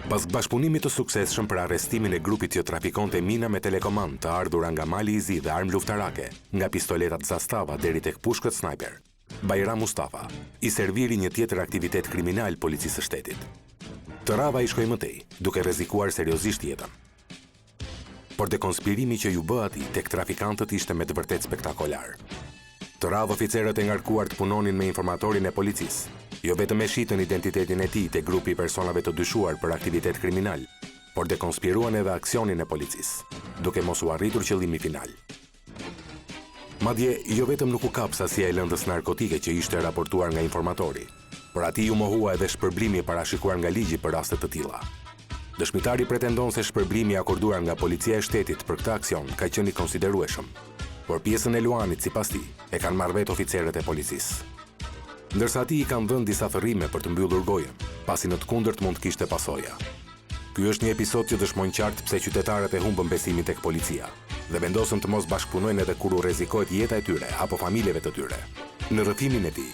Pas bashkëpunimit të suksesshëm për arrestimin e grupit që trafikonte mina me telekomand të ardhura nga Mali i Zi dhe armë luftarake, nga pistoletat Zastava deri tek pushkët sniper, Bajram Mustafa i serviri një tjetër aktivitet kriminal policisë së shtetit. Tërava i shkoi mëtej, duke rrezikuar seriozisht jetën. Por dekonspirimi që ju bë atij tek trafikantët ishte me të vërtetë spektakolar. Të radhë oficerët e ngarkuar të punonin me informatorin e policisë, jo vetëm e shitën identitetin e tij te grupi i personave të dyshuar për aktivitet kriminal, por dekonspiruan edhe aksionin e policisë, duke mos u arritur qëllimi final. Madje, jo vetëm nuk u kap sasia e lëndës narkotike që ishte raportuar nga informatori, por atij u mohua edhe shpërblimi parashikuar nga ligji për raste të tilla. Dëshmitari pretendon se shpërblimi i akorduar nga policia e shtetit për këtë aksion ka qenë i konsiderueshëm, por pjesën e luanit sipas tij e kanë marrë vetë oficerët e policisë. Ndërsa ati i kanë dhënë disa thërrime për të mbyllur gojën, pasi në të kundërt mund të kishte pasoja. Ky është një episod që dëshmon qartë pse qytetarët e humbën besimin tek policia dhe vendosën të mos bashkëpunojnë edhe kur u rrezikohet jeta e tyre apo familjeve të tyre. Në rrëfimin e tij,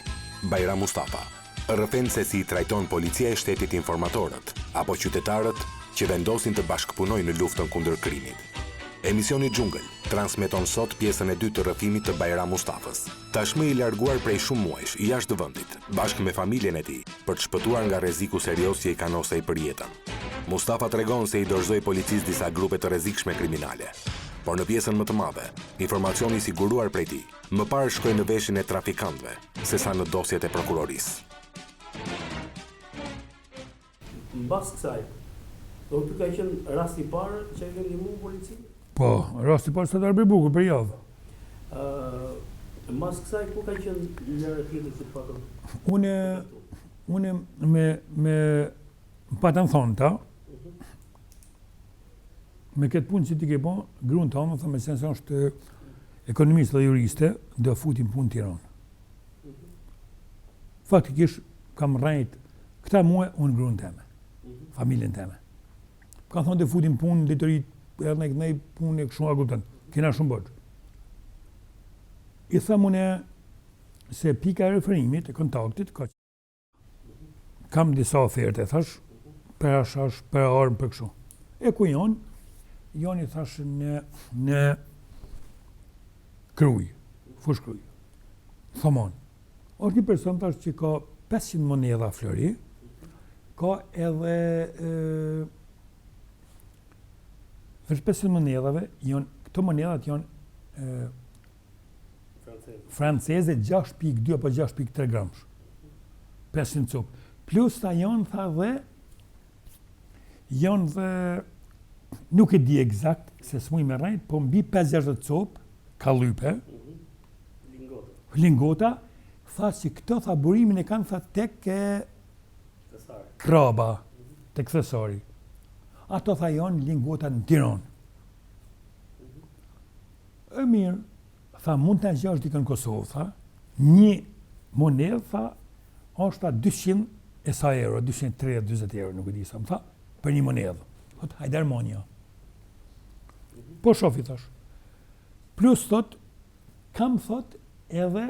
Bajram Mustafa rrëfen se si i trajton policia e shtetit informatorët apo qytetarët që vendosin të bashkëpunojnë në luftën kundër krimit. Emisioni Xhungël transmeton sot pjesën e dytë të rrëfimit të Bajram Mustafës. Tashmë i larguar prej shumë muajsh jashtë vendit, bashkë me familjen e tij, për të shpëtuar nga rreziku serioz që i kanosej për jetën. Mustafa tregon se i dorëzoi policisë disa grupe të rrezikshme kriminale. Por në pjesën më të madhe, informacioni i siguruar prej tij, më parë shkoi në veshin e trafikantëve, sesa në dosjet e prokurorisë. Mbas kësaj, do të ka qenë rasti i parë që e keni ndihmuar policinë? Po, rasti parë sa darbe bukur për javë. Mas kësaj, ku ka qenë njëra tjetër që të patëm? Une me patën thonë ta, me këtë punë që ti ke po, grunë ta, më thëmë, me senso është ekonomistë dhe juriste, dhe futin punë Tiranë. Faktikisht, kam rrejt këta muaj, unë grunë teme, familjen teme. Ka thonë dhe futin punë, ditërit, edhe në kënej punë e këshuar kuptën, kena shumë bërë. I thamë une se pika e referimit, e kontaktit, kam disa oferte, thash, për ashash, për armë, për këshu. E ku janë i thash në Kruj, fush Kruj. Thomon. Është një person thash që ka 500 monedha flori, ka edhe veç 500 monedhave, këto monedat janë franceze 6.2 apo 6.3 gramsh. 500 copë. Plus ta janë dhe nuk e di eksakt se s'muj me rajt, po mbi 50 copë, kallype, lingota, tha që këto tha burimin e kanë tha tek kraba, tek thesari. Ato tha janë lingota në Tiranë. E mirë, tha mund të gjash dikën në Kosovë, tha, një monedë, tha, është tha 200 e sa euro, 230-20 euro, nuk e di sa, më tha, për një monedë. Thot, hajde Armonia. Po shofi, thash. Plus, thot, kam, thot, edhe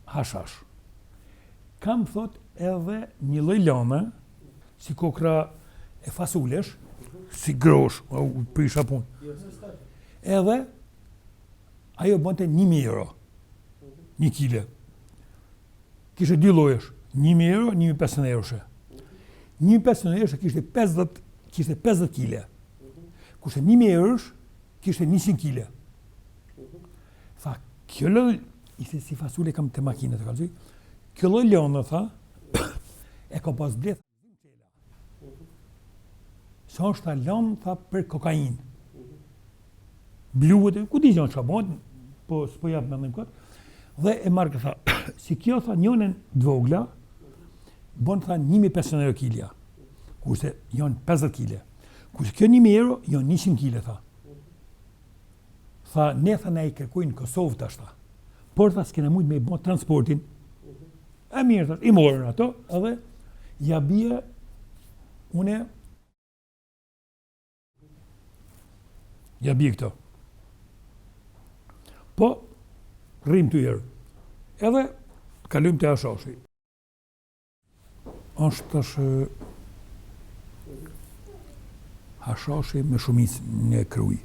hashash. Kam, thot, edhe një lloj lame, si kokra e fasulesh, si grosh, u prisha punë. Edhe, ajo bënte 1.000 euro, 1 kile. Kishte 2 llojesh, 1.000 euro, 1.500 euro. 1.500 euro kishte 50 kile. Kurse 1.000 euro kishte 100 kile. Tha, kjo lloj, ishte si fasule kam te makina të kalzoj, kjo lloj lëndë, tha, e ka pas bledh. Sa është ta lëmë, tha, për kokainë. Bluët, ku di janë çabon, po s'po jap mendim kot. Dhe e marrë, tha, si kjo, tha, njënën dvogla, bon, tha, 1.500 euro kilja. Kurse janë 50 kile. Kurse kjo 1.000 euro, janë 100 kile, tha. Tha, ne, tha, ne i kërkojnë Kosovë tash, tha. Por, tha, s'kena mujt me i bon transportin. E mirë, tha, i morën ato, edhe ja bie une ja bie këto. Po, rrim të jerë. Edhe, kalujmë të ashashi. Është tash hashashi me shumicë në Kruj.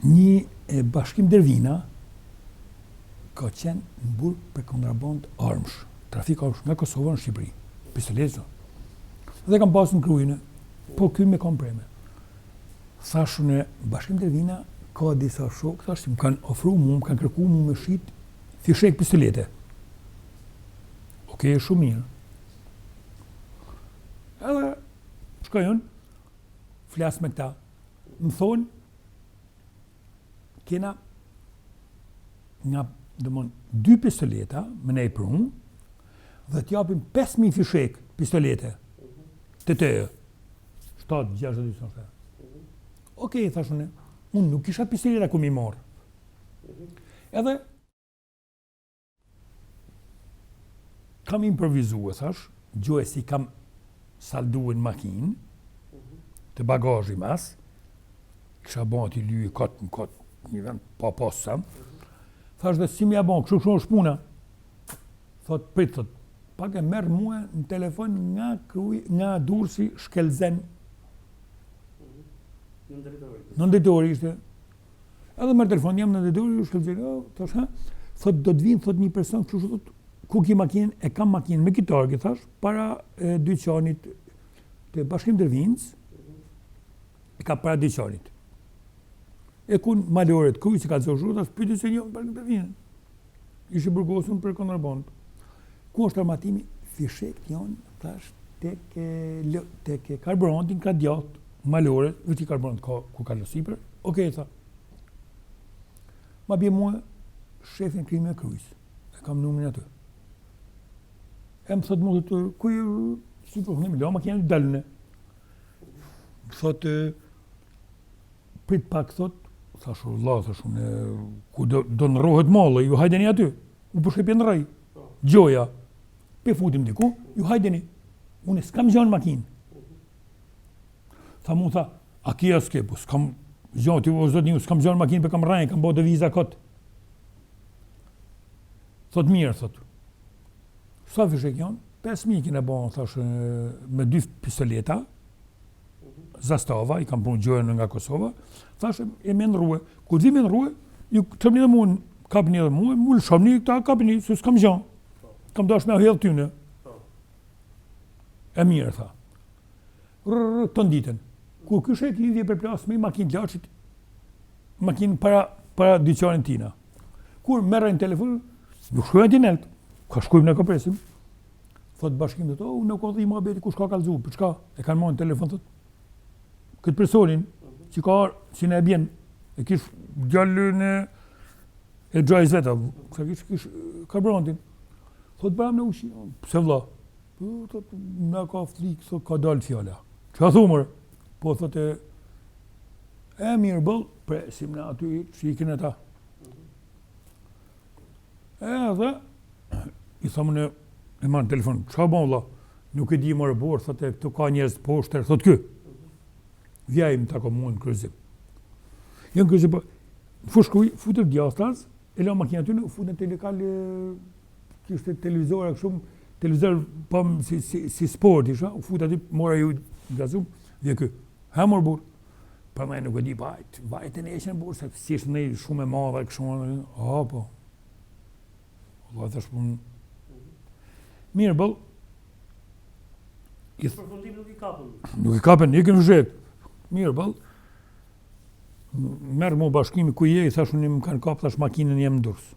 Një bashkim Dervina ka qenë në burg për kontraband armësh, trafik armësh nga Kosova në Shqipëri, pistoletë. Dhe kam pasur në Krujën, po ky me kompreme. Thashun e bashkim Dervina ka disa shokë, thashë më kanë ofru mu, më kanë kërku mu me shit fishek pistolete. Okej, shumë mirë. Edhe shkojën, flas me këta. Më thonë, kena nga dëmon 2 pistoleta me nej për unë, dhe t'japim 5.000 fishek pistolete. Të 7-6 sa. Okej, thashun e, unë nuk kisha pistoleta ku mi marë. Edhe kam improvizue, thash, gjoj si kam saldu në makinë, të bagazhi mas, kisha bon t'i lyje kotë në kotë, një vend pa pasëm. Thash dhe si m'ja bon, kështu është puna. Thot, prit, thot, pak e merë mua në telefon nga Durrësi Shkelzen. Në ndëtori ishte. Edhe merë telefon, jam në ndëtori, Shkelzen, thash, ha? Thot, do të vinë, thot, një person, kështu thot, ku ki makinë, e kam makinë me kitarë, thash, para dyqanit të bashkim Dervinës, e ka para dyqanit. E kun maloret kuj si ka të zoshru, thash, pyti se një bashkim Dervinën. Ishe burgosën për kontraband. Ku është armatimi? Fishek janë, thash, tek karburantin ka djatë, maloret, vëti karburant ka ku ka lësipër. Okej, tha. Ma bje mua shefin krimi e Krujës. E kam numrin atë. E më thotë mu të kuj, si të fëmë, la makinë dalëne. Më thotë, prit pak, thotë, thashu, Allah, thashu, ku do nërrohet mallë, ju hajdeni aty. U përshepje në raj. Gjoja. Pe futim diku, ju hajdeni. Unë s'kam gjanë makinë. Tha mu, tha, a kia s'ke, po s'kam gjanë, o zotë një, s'kam gjanë makinë, për kam rajnë, kam bo deviza kotë. Thotë mirë, thotë. Sa fishek janë? 5.000 kina bon, thash, me 2 pistoleta, Zastava, i kam punë gjojën nga Kosova, thash, e me nërruhe. Kur vi me nërruhe, ju tëmni dhe mu, kapni dhe mu, mu lëshomni këta kapni, se s'kam gjanë. Kam dash me ahjedhë tyne. E mirë, tha. Të nditën. Kur këshet i dhje për plasë me makinë laqit, makinë para dyqanin tina. Kur merrejnë telefon, nuk shkojnë tinelt. Ka shkojmë në këpresim. Thot bashkim dhe to, në kodhi i muhabeti, kush ka kalzu, për çka? E kanë marrë në telefon, thot. Këtë personin, që ka arë, që ne e bjen, e kish gjallën e gjajz veta, kësa kish karburantin. Thot bëram në ushi, pse vlla? Thot, nga ka frikë, thot, ka dalë fjalla. Që a thumër? Po, thot e mirë bëll, presim në aty, shikin e ta. Dhe, i thamë në, e marë në telefon, qa bon, vlla? Nuk e di më rëborë, thot e këtu ka njerëz poshter, thot kë. Vjajmë të ako muë në kryzim. Jënë kryzim, fushkuj, futër djastras, e la makina ty në, futën telekal, kishte televizore, shumë, televizor pëm si sport isha, u futë aty, mora ju gazum, dhe kë, ha mor burë. Për me nuk e di, vajt e ne eqen burë, se si ishtë nej shumë e madhe, këshumë, po. Allah të shpunë. Mirë, bëllë. Përfundim nuk i kapën. Nuk i kapën, një kënë fëshet. Mirë, bëllë. Merë mu bashkimi ku je, i thash unë më kanë kapë, thash makinën jem në Durrës.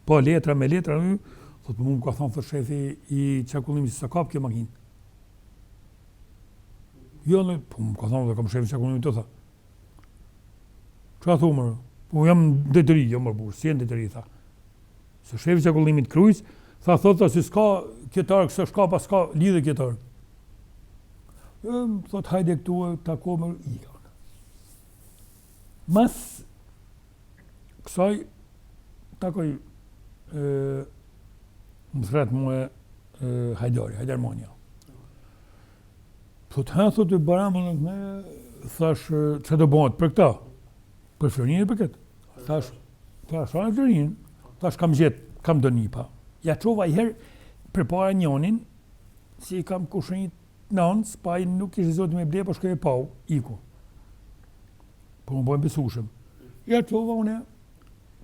Po, letra me letra, thotë mu më ka thonë, thë shefi i qakullimit, si sa kapë kjo makinë. Jo, po më ka thonë dhe kam shefi qakullimit të tha. Qa thumër? Po jam në detëri, jo mërë burë, si e në detëri, tha. Se shefi qakullimit Krujës, thotë si s'ka kjetarë, kësë shka pa s'ka lidhe kjetarë. Thotë hajde këtu e takomer, i ka. Mas kësaj, takoj më thret mua Hajdar Manja. Thotë Baramë në thash, që do bëhet për këta? Për Florinë e për këtë? Thash, anë Florinë, thash kam do një pa. Ja qova i herë për para njonin, si kam kushënjit nënës, pa i nuk ishte zoti me ble, po shkoj e pau, iku. Po më bojnë besushëm. Ja qova une,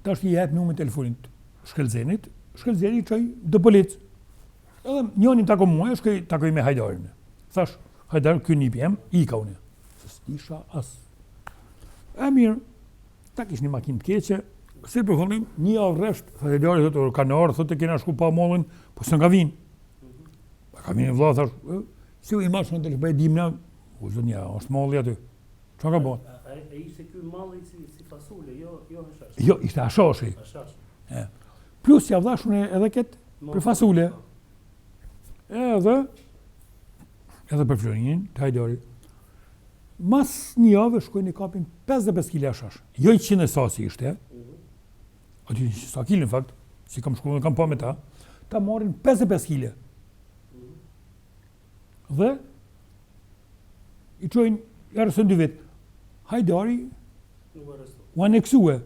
tash i jep numrin e telefonit Shkëlzenit, Shkëlzeni çoj do policë. Edhe njënin tako mua, shkoj takoj me Hajdarin. Thash, Hajdar, ky nip jam, ika une. S'isha as. E mirë, ta kish një makinë të keqe, si përfundim, një javë rresht, Hajdari thotë, ka në orë, thotë kena shku pa mollin, po s'në ka vinë. Ka vinë vëlla, thash, si u i marrë në telefon, e dimna, u zonja, është molli aty. Çka ka bën? E ishte ky malli si fasule, jo hashash. Jo, ishte hashashi. Hashash. Plus ja vdashun edhe këtë për fasule. Edhe për Florinin, të Hajdari. Mas një javë shkojnë i kapin 55 kg hashash. Jo 100 sa si ishte. Aty sa kg në fakt, si kam shkuar, kam pa me ta. Ta marrin 55 kg. Dhe i çojnë erësën 2 vjet. Hajdari u aneksue.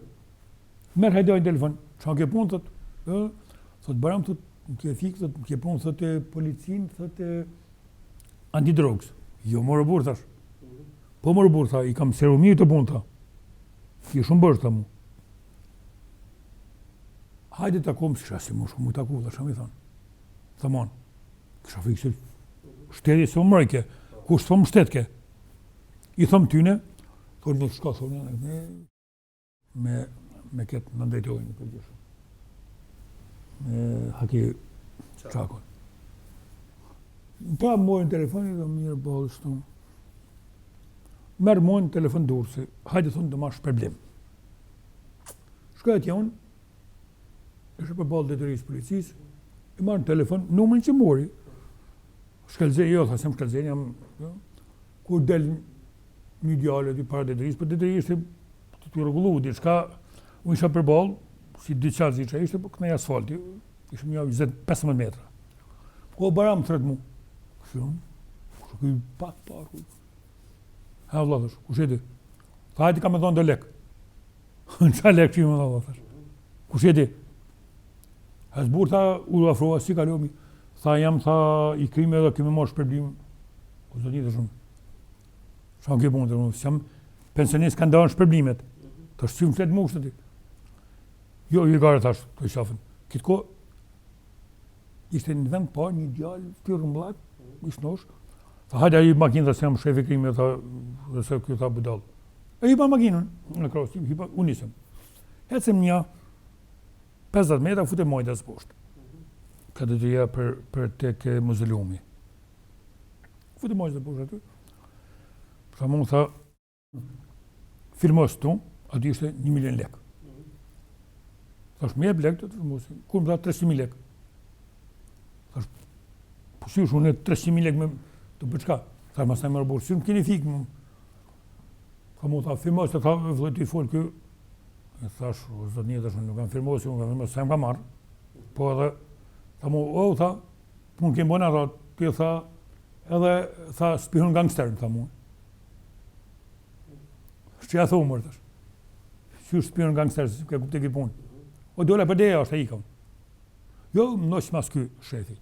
Merr Hajdari në telefon. Çka ke punë thot? Thot Baram thot, ke fik thot, ke punë thot policin thot antidrogs. Jo morë burr thash. Po morë burr tha, i kam seru mirë të punë tha. Ki shumë bërë tha mu. Hajde takom si shasi mu shumë mu taku, tha shumë i thonë. Tha mon, kisha fikse shteti se u mërëke, ku shtë thomë shtetke. I thëmë tyne, thonë nuk shka thonë, me këtë në ndrejtojnë për gjithë. Haki qakon. Pa mojnë telefonit dhe mirë bëllë shtu. Merë mojnë telefon durësi, hajde thonë të mash problem. Shkojët janë, ishe për bëllë detyrisë policisë, i marë në telefon, numrin që mori. Shkëlzeni, jo, thasem Shkëlzeni, jam, jo, kur del një djale të para detyrisë, për detyrisë të rregullu, diçka, unë isha për bëllë, si dy qazi që ishte, po kënej asfalti, ishëm një 20-15 metra. Ko Baram thret mu, kështu, kuj pak. Ha, vëlla, thash, kush jeti? Tha, hajti ka me thonë do lek. Në qa lek që i me thonë, thash. Kush jeti? Zbur, tha, u afrova, si kalomi. Tha, jam, tha, i krimi edhe kemi marrë shpërblim. Ku zë një të shumë. Qa ke punë të shumë, si jam pensionist kanë dërën shpërblimet. Thash, si më fletë mu kështë të ti. Jo, i gare thash, të i shafën. Kitë ko, ishte në vend parë një djallë, tyrë mblat, ishtë nosh. Tha, hajde i makinë dhe se jam shefi krimi, dhe se kjo tha budal. E hipa makinën, në krosë, unë nisëm. Hecëm një 50 metra, fute mojtës poshtë. Këtë të ja për tek muzulumi. Fute mojtës poshtë aty. Tha mund tha, firmos tu, aty ishte 1 milion lek. Thash, me jep lek të firmosin. Kur më tha 300.000 lek. Thash, po si unë 300.000 lek me të përçka. Thash, mas taj më rëborë, si më keni fikë më. Tha mu tha, firmos të tha, vëllë të i folë kjo. Thash, zot një thash, nuk kam firmosin, nuk kam firmosin, sa më ka marrë. Po edhe, tha mu, tha, punë kemë bëna, tha, kjo tha, edhe, tha, spihun gangster, tha mu. Shqia thomë mërë, thash. Qysh spihun gangster, si ke kupte ki punë. O dola për deja është e ikëm. Jo, më noqë mas ky shefi.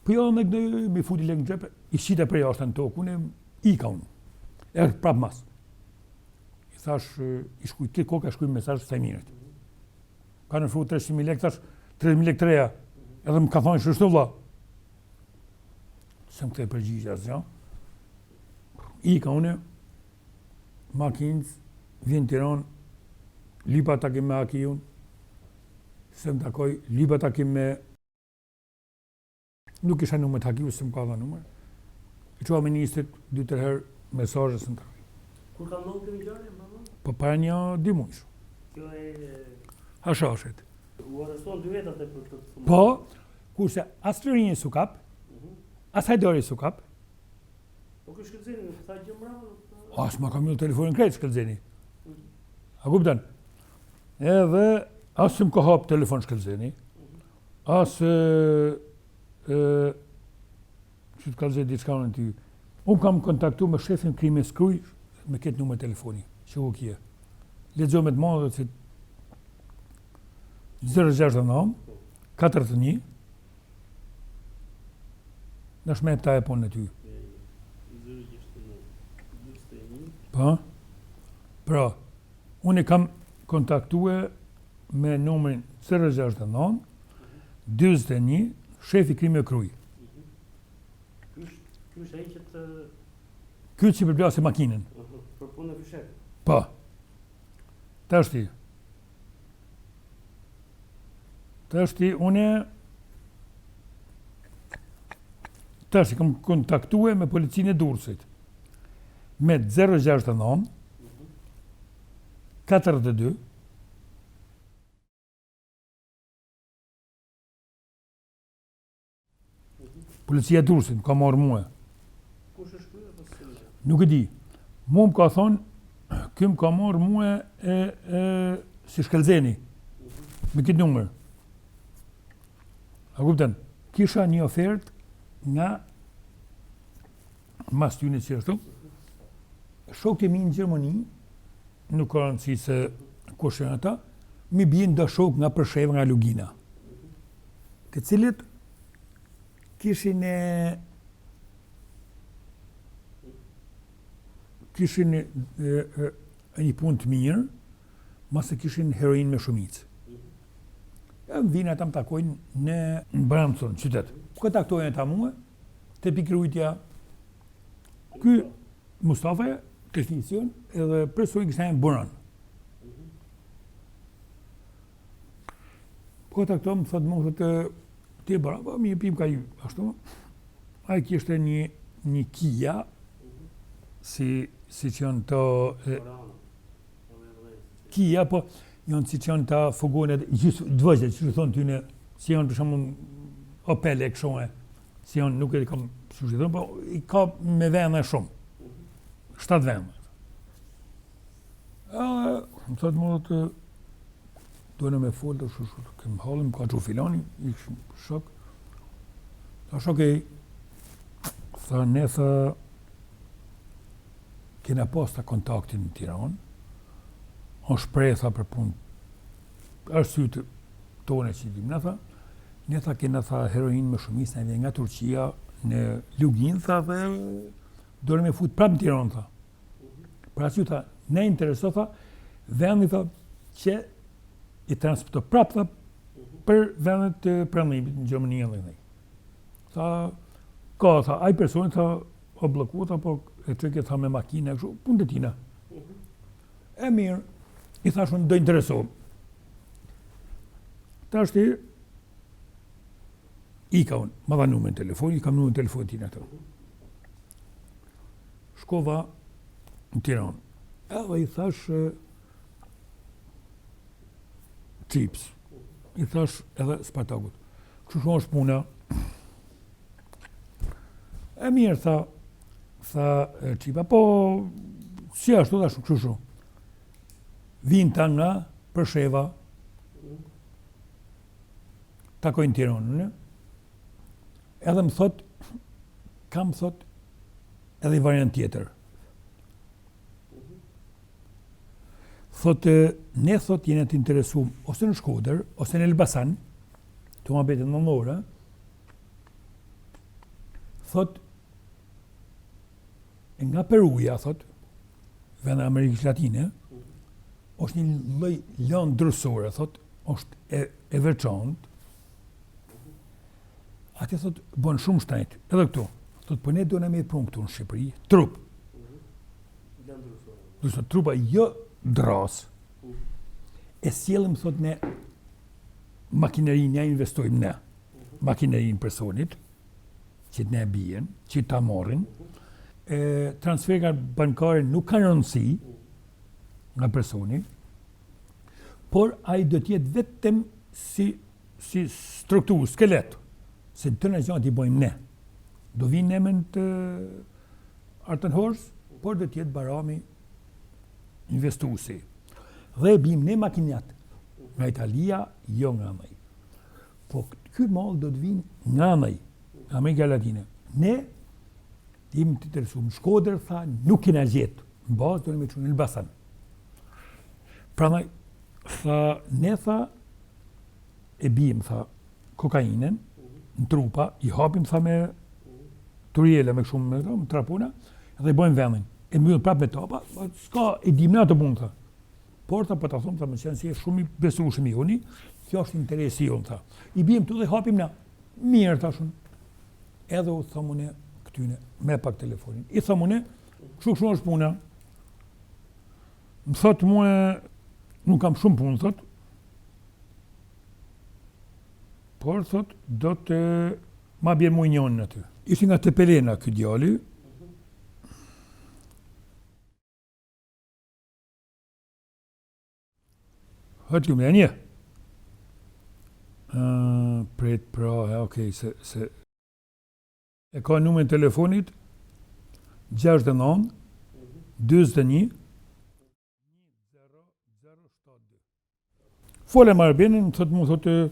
Po jo, me futi lek në gjepe, i shqita për jashtë në tokë, unë ika unë. Erë prapë mas. I thash, i shkuj, këtë koka shkuj mesazh së minut. Ka në fru 300.000 lek, thash, 3.000 lek të reja. Edhe më ka thonë shështu vla. Se më këtë e përgjigja, zja. Ika unë, makinës, vjen Tiranë, lipa takim me Akijun, se më takoj, lipa takim me... Nuk isha numër të Akiju, se më ka dha numër. I qua ministrit 2-3 herë mesazhe së në takoj. Kur ka ndodhur kjo ngjarje, mama? Po para një 2 muaj. Kjo e... Hashashet. U arrestuan 2 vetat e për të thumë. Po, kurse as Florini s'u kap, as Hajdari s'u kap. Po kjo Shkëlzeni, nuk tha gjë mbrapa? As ma kam një telefonin krejt Shkëlzeni. A kupton? Edhe as më ka hap telefon Shkëlzeni, as që të kalëzhe diçka në ty. Unë kam kontaktu me shefin krimi skruj me këtë numër telefoni, që u kje. Lexo me të madhe që 069 41 në shme ta e ponë në ty. Po? Pra, unë kam kontaktue me numrin 069 41 shefi krimi Kruj. Ky është ai që të Ky që përplasi makinën. për punë në fishek. Po. Tashti, Tashti kam kontaktue me policinë e Durrësit. Me 069 42 Policia e Durrësit ka marrë mua. Kush është ky apo si? Nuk e di. Mu më ka thonë, ky më ka marrë mua si shkelzeni. Me këtë numër. A kupton? Kisha një ofertë nga mas tyne që ashtu. Shokët e mi në Gjermani, nuk ka rëndësi se kush janë ata, mi bien do shok nga Përsheva, nga Lugina. Të cilët kishin një punë të mirë, mase kishin heroin me shumicë. Vinë ata më takojnë në Bramson, qytet. Kontaktojnë ata mua, te pikrujtja, ky Mustafa, teknician, edhe presoj kështë e bëran. Kontaktojnë, më thotë më thotë, ti e bëra, mi e pim ka ju, ashtu. A i kishte një Kia, si që janë të Kia, po janë si që janë të fugonet, gjithë dvëzhet, që thonë t'yne, si janë për shumë Opel e këshone, si janë, nuk e kam sushtetën, po i ka me vene shumë, 7 vene. Më thotë më të dojnë me folë të shushu, kemë halëm, ka që filani, i shok. Ta shokej, tha ne tha, kena pas të kontaktin në Tiranë, o shprej, tha, për punë, arsytë tone që dim, ne tha, kena, tha, heroin me shumis, ne nga Turqia, në Lugin, tha, dhe dore me fut prap në Tiranë, tha. Pra që, tha, ne intereso, tha, vendi, tha, që i transporto prap, tha, për vendet të pranimit në Gjermani dhe ne. Tha, ka, tha, aj personi, tha, o bloku, tha, po, e qëke, tha, me makine, kështu, punë të tina. E mirë, i thashun, do interesohem. Ta është i ka unë, ma dha numën telefon, i kam numën telefon tina të. Shkova në Tiranë. Edhe i thash Qips. I thash edhe Spartakut. Kështu shumë është puna. E mirë, tha Qipa, po si ashtu thash kështu shumë. Vinë ta nga Përsheva, takojnë Tiranën, edhe më thot, kam thot, edhe i variant tjetër. Thot, ne thot jene të interesum ose në Shkodër, ose në Elbasan, të ma betet në Nora, thot, nga Peruja, thot, vende Amerikës Latine, është një lloj lanë drësore, thot, është e veçantë. Ati thot, bën shumë shtajtë, edhe këtu. Thot, po ne do në me prunë këtu në Shqipëri, trup. Drësore, trupa jo dras. E sjellim, thot, ne makinerin ja investojmë ne. Makinerin personit, që ne bijen, që ta marrin. Transferat bankare nuk kanë rëndësi, nga personi, por ai do t'jetë vetëm si strukturë, skelet, se të në gjatë i bojmë ne. Do vinë ne me në të Artenhors, por do t'jetë Barami investuesi. Dhe bim ne makinat nga Italia, jo nga nëj. Po ky mall do të vinë nga nëj, nga Amerika Latine. Ne jemi të interesuar. Shkodër tha, nuk kena gjetë. Në bazë do në me çunë në Elbasan. Prandaj, tha, ne tha, e bim, tha, kokainën, në trupa, i hapim, tha, me turjela, me shumë, me trapuna, dhe i bojmë vendin. e mbyll prapë me topa, s'ka e dim në atë punë, tha. Por ta po ta them, tha, më qenë si shumë i besueshëm i uni, kjo është interesi jon, tha. I biem këtu dhe hapim na. Mirë tashun. Edhe u them unë këtyne me pak telefonin. I them unë, kështu është puna. Më thotë mua, nuk kam shumë punë, thotë, por thotë, do të ma bjerë mu njënë në ty. Ishtë nga Tepelena këtë djali, hëtë lume, një. Pret pra, okej, se e ka numrin telefonit 69 41 1007. Fole më arbenin, thotë,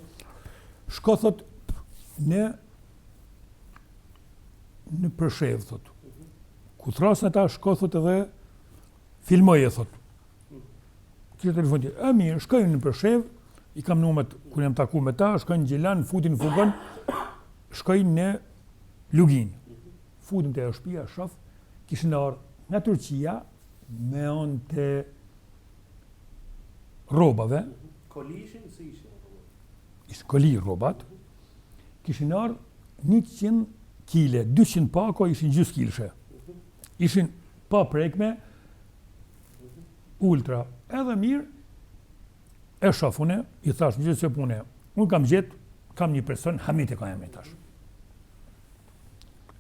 shko, thotë, në Përshev, thotë. Ku thrasën ata, shko, thotë, edhe filmoje, thotë. Kështë telefonit, mirë, shkojnë në Përshev, i kam numët, kur jam taku me ta, shkojnë në Gjilan, futin fukën, shkojnë në Lugin. Futin të e shtëpia, shof, kishin ardhur nga Turqia, me onë të robave. Kolishin, si ishin? Ishtë koli robat. Kishin ardhur 100 kile, 200 pako ishin gjys kilshe. Ishin pa prekme, ultra. Edhe mirë, e shofune, i thash, në gjithë që pune, unë kam gjetë, kam një person, Hamit e ka jam e tash.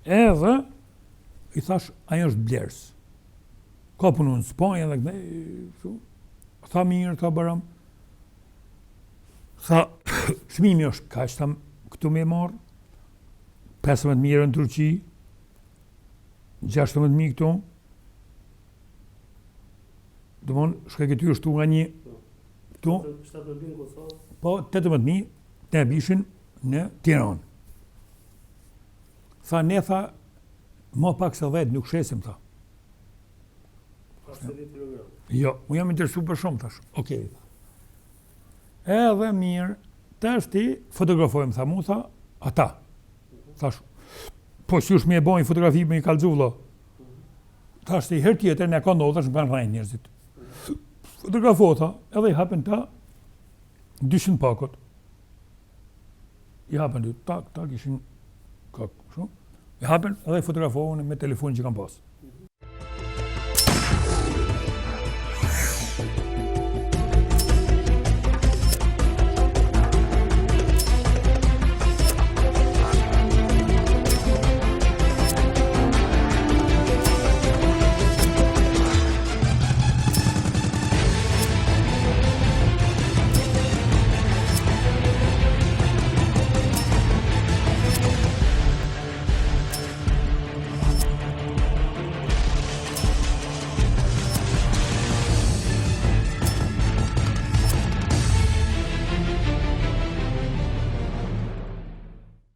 Edhe, i thash, ajo është Blers. Ka punu në Spanjë, edhe këne, tha mirë, tha Baram. Tha, shmimi është kaq, tha, këtu me marë, 15.000 në Turqi, 16.000 këtu, dëmon, shka këty është tu nga një, këtu, 17.000 në Kosovë? Po, 18.000 ne bishin në Tiranë. Tha, ne tha, ma pak se 10 nuk shesim, tha. 20 kilogram. Jo, unë jam interesu për shumë, thash. Okej. Edhe mirë, tash ti fotografojmë, tha mu, tha, ata. Thash, po që është me e bojnë fotografi me i kalzullo. Thash ti, herë tjetër, ne ka ndodhë, tash më kanë rajnë njerëzit. Fotografo, tha, edhe i hapen ta 200 pakot. I hapen dy, tak, ishin, kak, shumë. I hapen edhe i fotografohen me telefonin që kam pas.